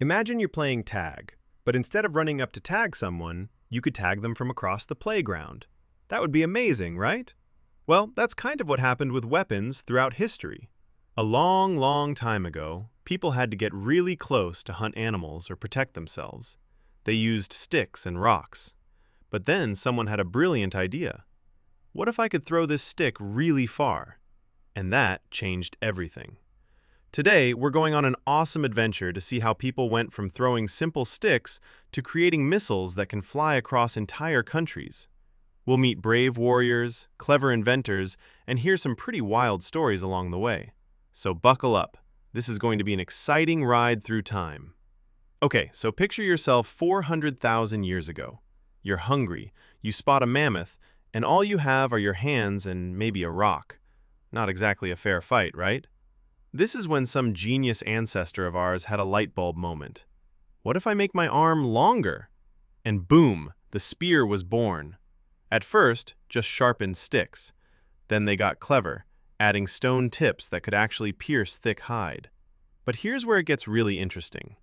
Imagine you're playing tag, but instead of running up to tag someone, you could tag them from across the playground. That would be amazing, right? Well, that's kind of what happened with weapons throughout history. A long, long time ago, people had to get really close to hunt animals or protect themselves. They used sticks and rocks. But then someone had a brilliant idea. What if I could throw this stick really far? And that changed everything. Today, we're going on an awesome adventure to see how people went from throwing simple sticks to creating missiles that can fly across entire countries. We'll meet brave warriors, clever inventors, and hear some pretty wild stories along the way. So buckle up. This is going to be an exciting ride through time. Okay, so picture yourself 400,000 years ago. You're hungry, you spot a mammoth, and all you have are your hands and maybe a rock. Not exactly a fair fight, right? This is when some genius ancestor of ours had a light bulb moment. What if I make my arm longer? And boom, the spear was born. At first, just sharpened sticks. Then they got clever, adding stone tips that could actually pierce thick hide. But here's where it gets really interesting.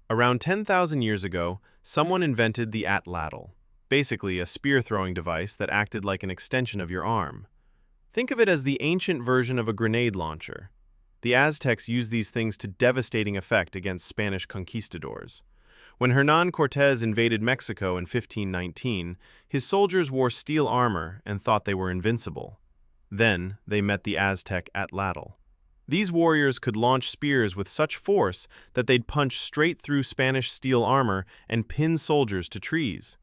Around 10,000 years ago, someone invented the atlatl, basically a spear-throwing device that acted like an extension of your arm. Think of it as the ancient version of a grenade launcher. The Aztecs used these things to devastating effect against Spanish conquistadors. When Hernán Cortés invaded Mexico in 1519, his soldiers wore steel armor and thought they were invincible. Then they met the Aztec atlatl. These warriors could launch spears with such force that they'd punch straight through Spanish steel armor and pin soldiers to trees.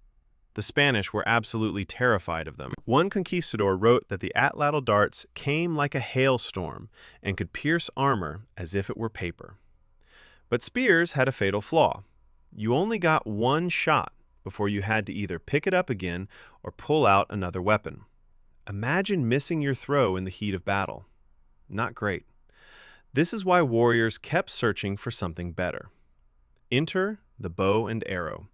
The Spanish were absolutely terrified of them. One conquistador wrote that the atlatl darts came like a hailstorm and could pierce armor as if it were paper. But spears had a fatal flaw. You only got one shot before you had to either pick it up again or pull out another weapon. Imagine missing your throw in the heat of battle. Not great. This is why warriors kept searching for something better. Enter the bow and arrow,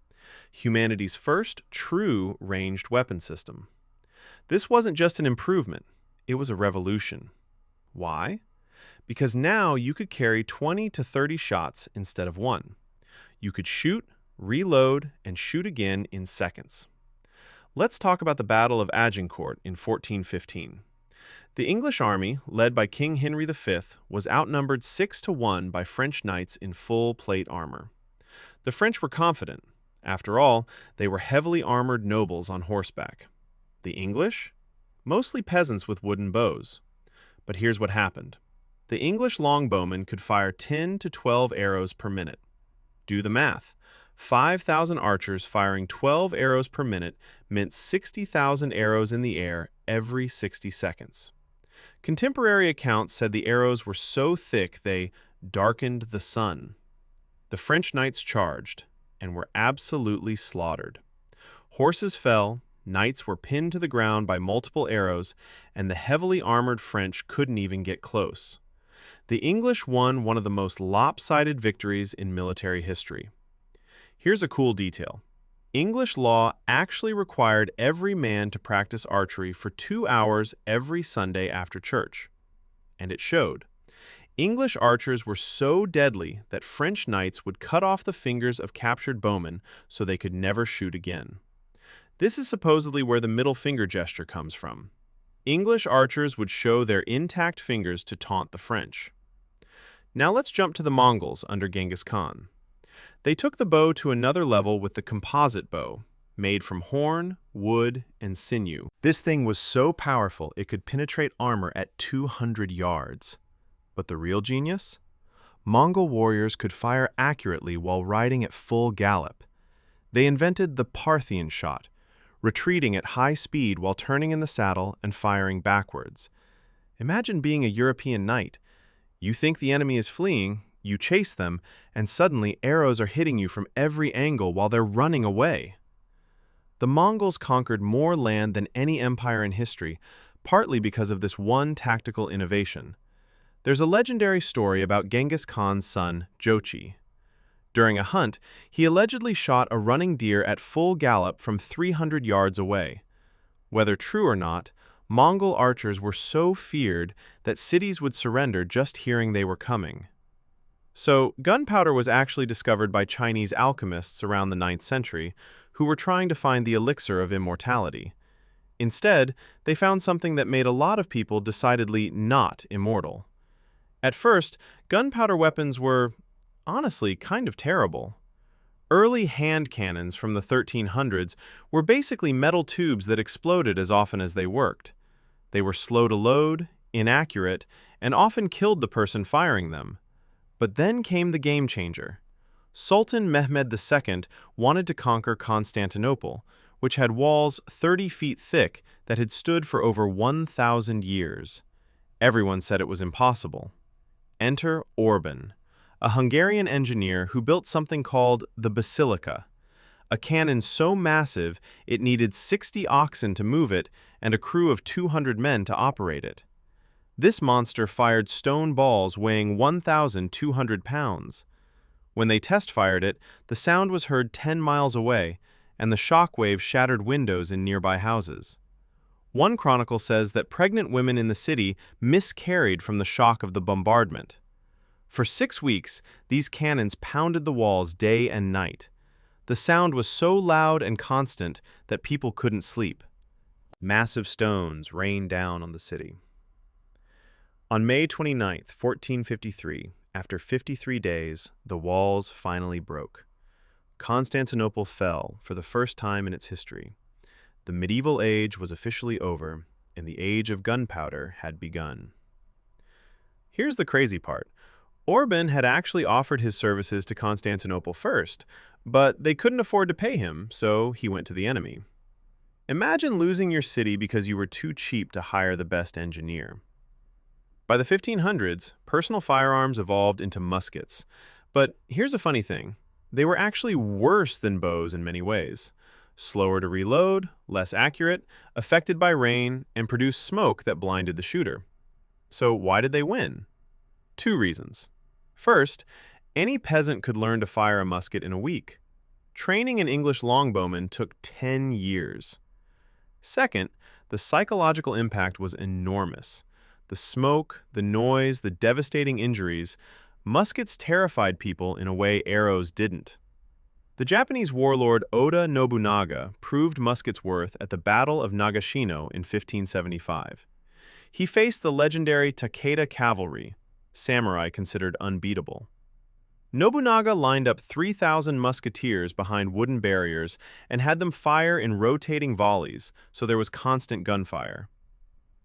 humanity's first true ranged weapon system. This wasn't just an improvement, it was a revolution. Why? Because now you could carry 20 to 30 shots instead of one. You could shoot, reload, and shoot again in seconds. Let's talk about the Battle of Agincourt in 1415. The English army, led by King Henry V, was outnumbered 6-1 by French knights in full plate armor. The French were confident. After all, they were heavily armored nobles on horseback. The English? Mostly peasants with wooden bows. But here's what happened. The English longbowmen could fire 10 to 12 arrows per minute. Do the math. 5,000 archers firing 12 arrows per minute meant 60,000 arrows in the air every 60 seconds. Contemporary accounts said the arrows were so thick they darkened the sun. The French knights charged and were absolutely slaughtered. Horses fell, knights were pinned to the ground by multiple arrows, and the heavily armored French couldn't even get close. The English won one of the most lopsided victories in military history. Here's a cool detail. English law actually required every man to practice archery for 2 hours every Sunday after church. And it showed. English archers were so deadly that French knights would cut off the fingers of captured bowmen so they could never shoot again. This is supposedly where the middle finger gesture comes from. English archers would show their intact fingers to taunt the French. Now let's jump to the Mongols under Genghis Khan. They took the bow to another level with the composite bow, made from horn, wood, and sinew. This thing was so powerful it could penetrate armor at 200 yards. But the real genius? Mongol warriors could fire accurately while riding at full gallop. They invented the Parthian shot, retreating at high speed while turning in the saddle and firing backwards. Imagine being a European knight. You think the enemy is fleeing, you chase them, and suddenly arrows are hitting you from every angle while they're running away. The Mongols conquered more land than any empire in history, partly because of this one tactical innovation. There's a legendary story about Genghis Khan's son, Jochi. During a hunt, he allegedly shot a running deer at full gallop from 300 yards away. Whether true or not, Mongol archers were so feared that cities would surrender just hearing they were coming. So, gunpowder was actually discovered by Chinese alchemists around the 9th century who were trying to find the elixir of immortality. Instead, they found something that made a lot of people decidedly not immortal. At first, gunpowder weapons were, honestly, kind of terrible. Early hand cannons from the 1300s were basically metal tubes that exploded as often as they worked. They were slow to load, inaccurate, and often killed the person firing them. But then came the game changer. Sultan Mehmed II wanted to conquer Constantinople, which had walls 30 feet thick that had stood for over 1,000 years. Everyone said it was impossible. Enter Orban, a Hungarian engineer who built something called the Basilica, a cannon so massive it needed 60 oxen to move it and a crew of 200 men to operate it. This monster fired stone balls weighing 1,200 pounds. When they test-fired it, the sound was heard 10 miles away, and the shock wave shattered windows in nearby houses. One chronicle says that pregnant women in the city miscarried from the shock of the bombardment. For 6 weeks, these cannons pounded the walls day and night. The sound was so loud and constant that people couldn't sleep. Massive stones rained down on the city. On May 29, 1453, after 53 days, the walls finally broke. Constantinople fell for the first time in its history. The medieval age was officially over, and the age of gunpowder had begun. Here's the crazy part. Orban had actually offered his services to Constantinople first, but they couldn't afford to pay him, so he went to the enemy. Imagine losing your city because you were too cheap to hire the best engineer. By the 1500s, personal firearms evolved into muskets. But here's a funny thing. They were actually worse than bows in many ways. Slower to reload, less accurate, affected by rain, and produced smoke that blinded the shooter. So why did they win? 2 reasons. First, any peasant could learn to fire a musket in a week. Training an English longbowman took 10 years. Second, the psychological impact was enormous. The smoke, the noise, the devastating injuries, muskets terrified people in a way arrows didn't. The Japanese warlord Oda Nobunaga proved muskets' worth at the Battle of Nagashino in 1575. He faced the legendary Takeda cavalry, samurai considered unbeatable. Nobunaga lined up 3,000 musketeers behind wooden barriers and had them fire in rotating volleys, so there was constant gunfire.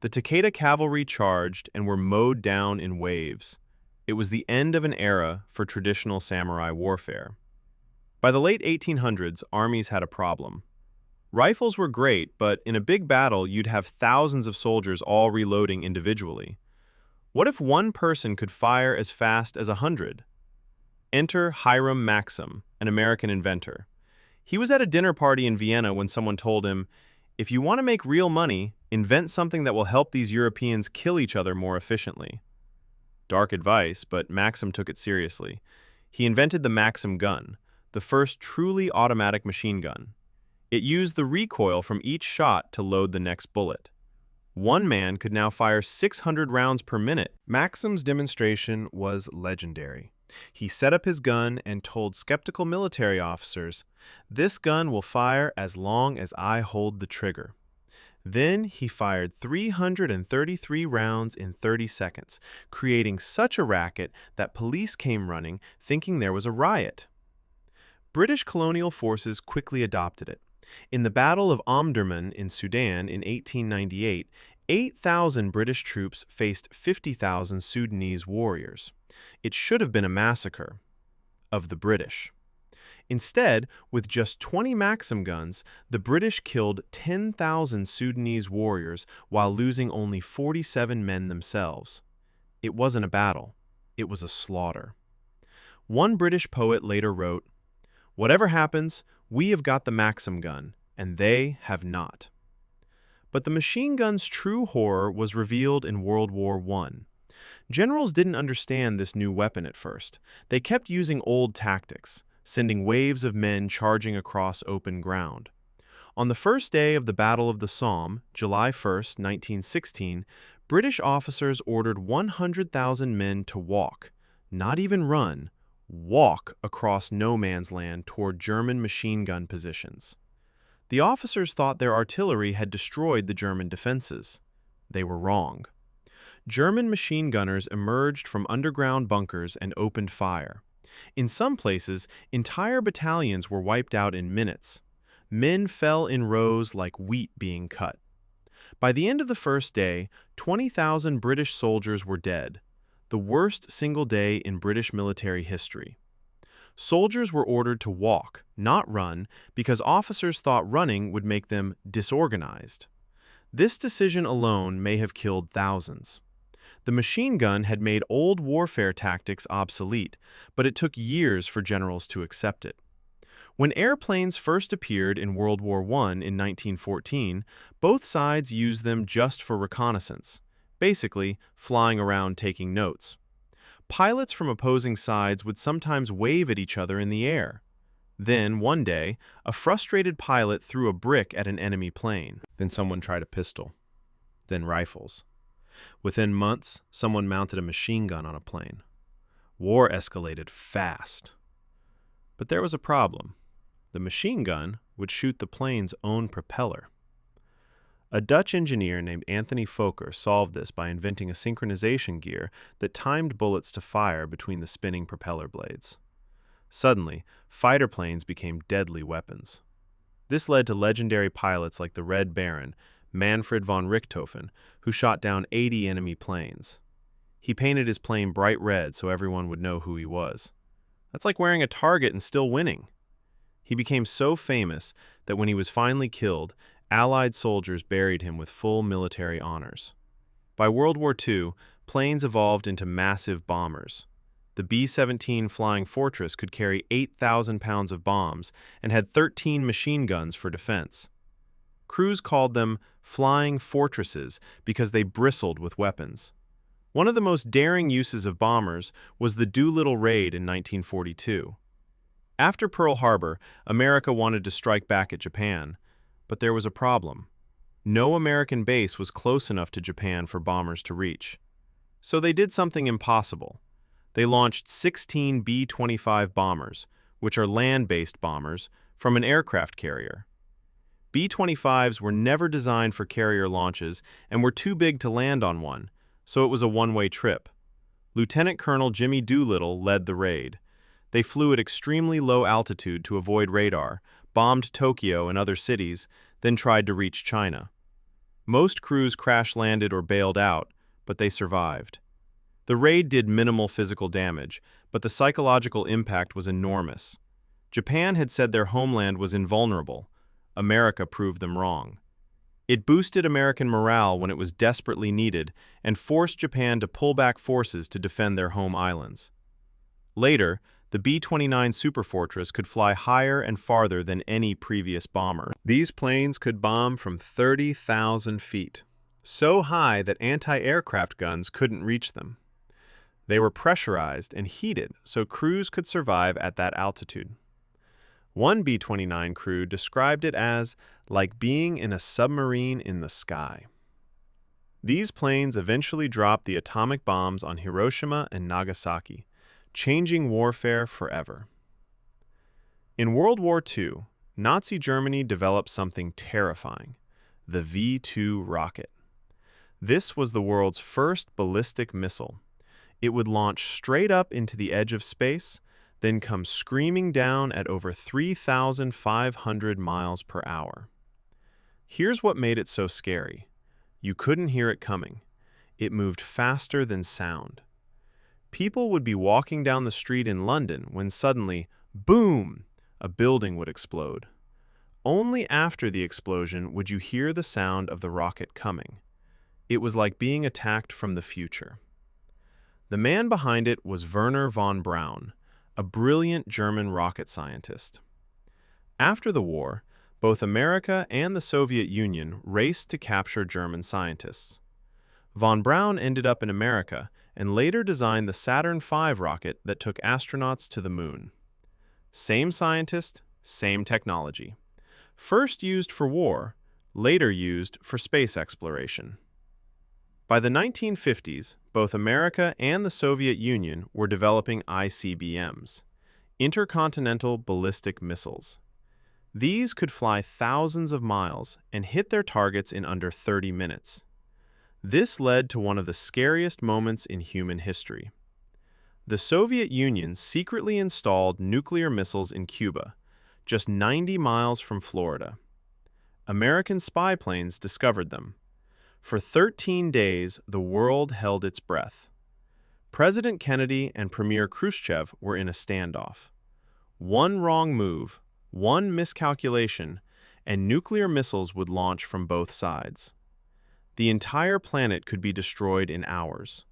The Takeda cavalry charged and were mowed down in waves. It was the end of an era for traditional samurai warfare. By the late 1800s, armies had a problem. Rifles were great, but in a big battle, you'd have thousands of soldiers all reloading individually. What if one person could fire as fast as 100? Enter Hiram Maxim, an American inventor. He was at a dinner party in Vienna when someone told him, "If you want to make real money, invent something that will help these Europeans kill each other more efficiently." Dark advice, but Maxim took it seriously. He invented the Maxim gun, the first truly automatic machine gun. It used the recoil from each shot to load the next bullet. One man could now fire 600 rounds per minute. Maxim's demonstration was legendary. He set up his gun and told skeptical military officers, "This gun will fire as long as I hold the trigger." Then he fired 333 rounds in 30 seconds, creating such a racket that police came running, thinking there was a riot. British colonial forces quickly adopted it. In the Battle of Omdurman in Sudan in 1898, 8,000 British troops faced 50,000 Sudanese warriors. It should have been a massacre of the British. Instead, with just 20 Maxim guns, the British killed 10,000 Sudanese warriors while losing only 47 men themselves. It wasn't a battle. It was a slaughter. One British poet later wrote, "Whatever happens, we have got the Maxim gun, and they have not." But the machine gun's true horror was revealed in World War I. Generals didn't understand this new weapon at first. They kept using old tactics, sending waves of men charging across open ground. On the first day of the Battle of the Somme, July 1, 1916, British officers ordered 100,000 men to walk, not even run, walk across no man's land toward German machine gun positions. The officers thought their artillery had destroyed the German defenses. They were wrong. German machine gunners emerged from underground bunkers and opened fire. In some places, entire battalions were wiped out in minutes. Men fell in rows like wheat being cut. By the end of the first day, 20,000 British soldiers were dead, the worst single day in British military history. Soldiers were ordered to walk, not run, because officers thought running would make them disorganized. This decision alone may have killed thousands. The machine gun had made old warfare tactics obsolete, but it took years for generals to accept it. When airplanes first appeared in World War I in 1914, both sides used them just for reconnaissance, basically flying around taking notes. Pilots from opposing sides would sometimes wave at each other in the air. Then, one day, a frustrated pilot threw a brick at an enemy plane. Then someone tried a pistol. Then rifles. Within months, someone mounted a machine gun on a plane. War escalated fast. But there was a problem. The machine gun would shoot the plane's own propeller. A Dutch engineer named Anthony Fokker solved this by inventing a synchronization gear that timed bullets to fire between the spinning propeller blades. Suddenly, fighter planes became deadly weapons. This led to legendary pilots like the Red Baron, Manfred von Richthofen, who shot down 80 enemy planes. He painted his plane bright red so everyone would know who he was. That's like wearing a target and still winning. He became so famous that when he was finally killed, Allied soldiers buried him with full military honors. By World War II, planes evolved into massive bombers. The B-17 Flying Fortress could carry 8,000 pounds of bombs and had 13 machine guns for defense. Crews called them flying fortresses because they bristled with weapons. One of the most daring uses of bombers was the Doolittle Raid in 1942. After Pearl Harbor, America wanted to strike back at Japan, but there was a problem. No American base was close enough to Japan for bombers to reach. So they did something impossible. They launched 16 B-25 bombers, which are land-based bombers, from an aircraft carrier. B-25s were never designed for carrier launches and were too big to land on one, so it was a one-way trip. Lieutenant Colonel Jimmy Doolittle led the raid. They flew at extremely low altitude to avoid radar, bombed Tokyo and other cities, then tried to reach China. Most crews crash-landed or bailed out, but they survived. The raid did minimal physical damage, but the psychological impact was enormous. Japan had said their homeland was invulnerable. America proved them wrong. It boosted American morale when it was desperately needed and forced Japan to pull back forces to defend their home islands. Later, the B-29 Superfortress could fly higher and farther than any previous bomber. These planes could bomb from 30,000 feet, so high that anti-aircraft guns couldn't reach them. They were pressurized and heated so crews could survive at that altitude. One B-29 crew described it as like being in a submarine in the sky. These planes eventually dropped the atomic bombs on Hiroshima and Nagasaki, changing warfare forever. In World War II, Nazi Germany developed something terrifying, the V-2 rocket. This was the world's first ballistic missile. It would launch straight up into the edge of space, then come screaming down at over 3,500 miles per hour. Here's what made it so scary. You couldn't hear it coming. It moved faster than sound. People would be walking down the street in London when suddenly, boom, a building would explode. Only after the explosion would you hear the sound of the rocket coming. It was like being attacked from the future. The man behind it was Wernher von Braun, a brilliant German rocket scientist. After the war, both America and the Soviet Union raced to capture German scientists. Von Braun ended up in America and later designed the Saturn V rocket that took astronauts to the moon. Same scientist, same technology. First used for war, later used for space exploration. By the 1950s, both America and the Soviet Union were developing ICBMs, intercontinental ballistic missiles. These could fly thousands of miles and hit their targets in under 30 minutes. This led to one of the scariest moments in human history. The Soviet Union secretly installed nuclear missiles in Cuba, just 90 miles from Florida. American spy planes discovered them. For 13 days, the world held its breath. President Kennedy and Premier Khrushchev were in a standoff. One wrong move, one miscalculation, and nuclear missiles would launch from both sides. The entire planet could be destroyed in hours.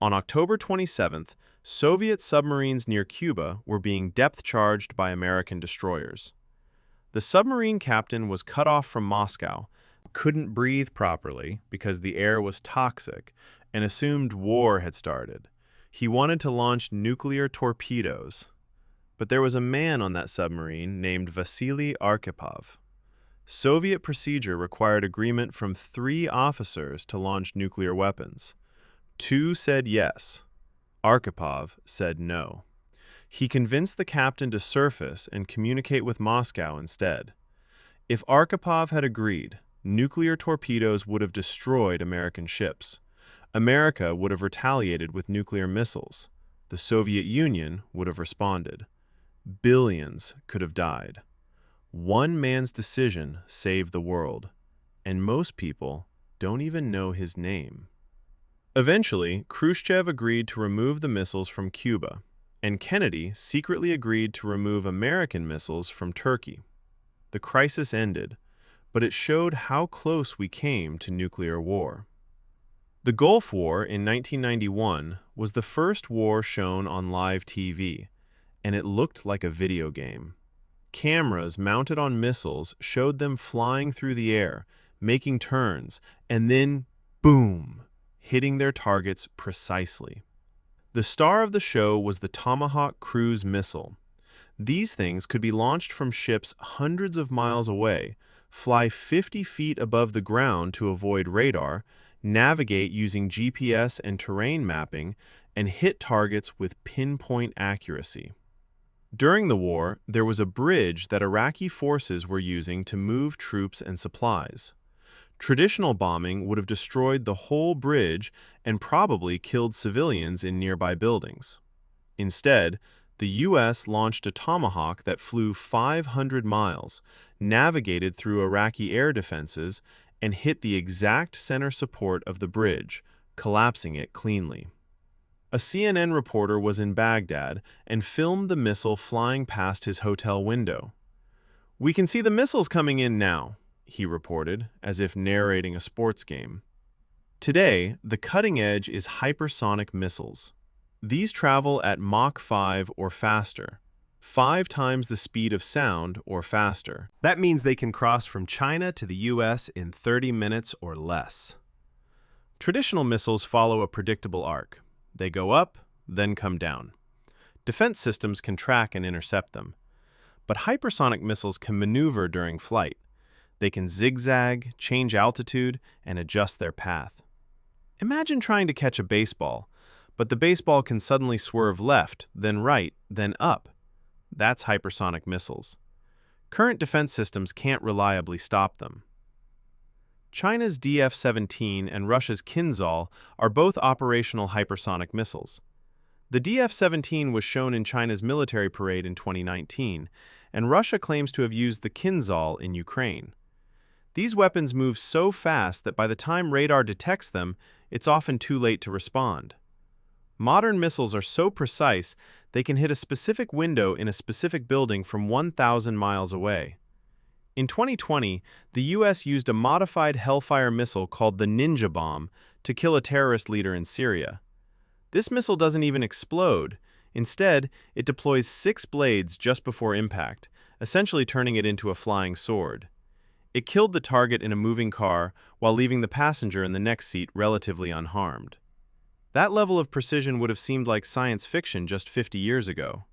On October 27th, Soviet submarines near Cuba were being depth-charged by American destroyers. The submarine captain was cut off from Moscow, couldn't breathe properly because the air was toxic, and assumed war had started. He wanted to launch nuclear torpedoes. But there was a man on that submarine named Vasily Arkhipov. Soviet procedure required agreement from 3 officers to launch nuclear weapons. 2 said yes. Arkhipov said no. He convinced the captain to surface and communicate with Moscow instead. If Arkhipov had agreed, nuclear torpedoes would have destroyed American ships. America would have retaliated with nuclear missiles. The Soviet Union would have responded. Billions could have died. One man's decision saved the world, and most people don't even know his name. Eventually, Khrushchev agreed to remove the missiles from Cuba, and Kennedy secretly agreed to remove American missiles from Turkey. The crisis ended, but it showed how close we came to nuclear war. The Gulf War in 1991 was the first war shown on live TV, and it looked like a video game. Cameras mounted on missiles showed them flying through the air, making turns, and then, boom, hitting their targets precisely. The star of the show was the Tomahawk cruise missile. These things could be launched from ships hundreds of miles away, fly 50 feet above the ground to avoid radar, navigate using GPS and terrain mapping, and hit targets with pinpoint accuracy. During the war, there was a bridge that Iraqi forces were using to move troops and supplies. Traditional bombing would have destroyed the whole bridge and probably killed civilians in nearby buildings. Instead, the U.S. launched a Tomahawk that flew 500 miles, navigated through Iraqi air defenses, and hit the exact center support of the bridge, collapsing it cleanly. A CNN reporter was in Baghdad and filmed the missile flying past his hotel window. "We can see the missiles coming in now," he reported, as if narrating a sports game. Today, the cutting edge is hypersonic missiles. These travel at Mach 5 or faster, 5 times the speed of sound or faster. That means they can cross from China to the U.S. in 30 minutes or less. Traditional missiles follow a predictable arc. They go up, then come down. Defense systems can track and intercept them. But hypersonic missiles can maneuver during flight. They can zigzag, change altitude, and adjust their path. Imagine trying to catch a baseball, but the baseball can suddenly swerve left, then right, then up. That's hypersonic missiles. Current defense systems can't reliably stop them. China's DF-17 and Russia's Kinzhal are both operational hypersonic missiles. The DF-17 was shown in China's military parade in 2019, and Russia claims to have used the Kinzhal in Ukraine. These weapons move so fast that by the time radar detects them, it's often too late to respond. Modern missiles are so precise they can hit a specific window in a specific building from 1,000 miles away. In 2020, the U.S. used a modified Hellfire missile called the Ninja Bomb to kill a terrorist leader in Syria. This missile doesn't even explode. Instead, it deploys 6 blades just before impact, essentially turning it into a flying sword. It killed the target in a moving car while leaving the passenger in the next seat relatively unharmed. That level of precision would have seemed like science fiction just 50 years ago.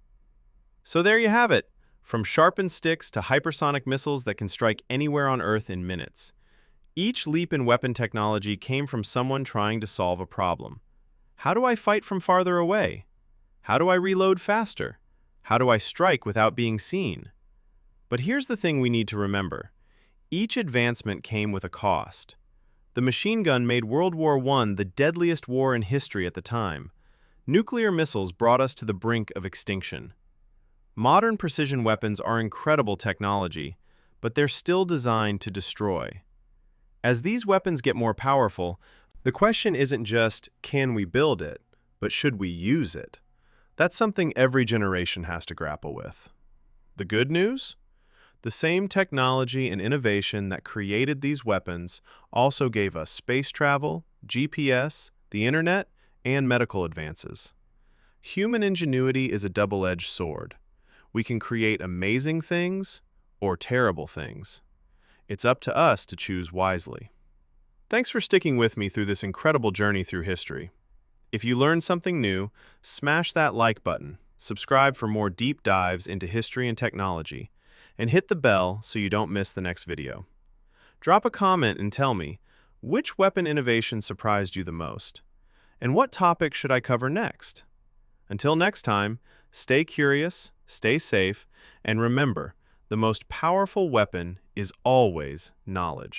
So there you have it. From sharpened sticks to hypersonic missiles that can strike anywhere on Earth in minutes. Each leap in weapon technology came from someone trying to solve a problem. How do I fight from farther away? How do I reload faster? How do I strike without being seen? But here's the thing we need to remember. Each advancement came with a cost. The machine gun made World War I the deadliest war in history at the time. Nuclear missiles brought us to the brink of extinction. Modern precision weapons are incredible technology, but they're still designed to destroy. As these weapons get more powerful, the question isn't just, can we build it, but should we use it? That's something every generation has to grapple with. The good news? The same technology and innovation that created these weapons also gave us space travel, GPS, the internet, and medical advances. Human ingenuity is a double-edged sword. We can create amazing things or terrible things. It's up to us to choose wisely. Thanks for sticking with me through this incredible journey through history. If you learned something new, smash that like button, subscribe for more deep dives into history and technology, and hit the bell so you don't miss the next video. Drop a comment and tell me, which weapon innovation surprised you the most? And what topic should I cover next? Until next time, stay curious, stay safe, and remember, the most powerful weapon is always knowledge.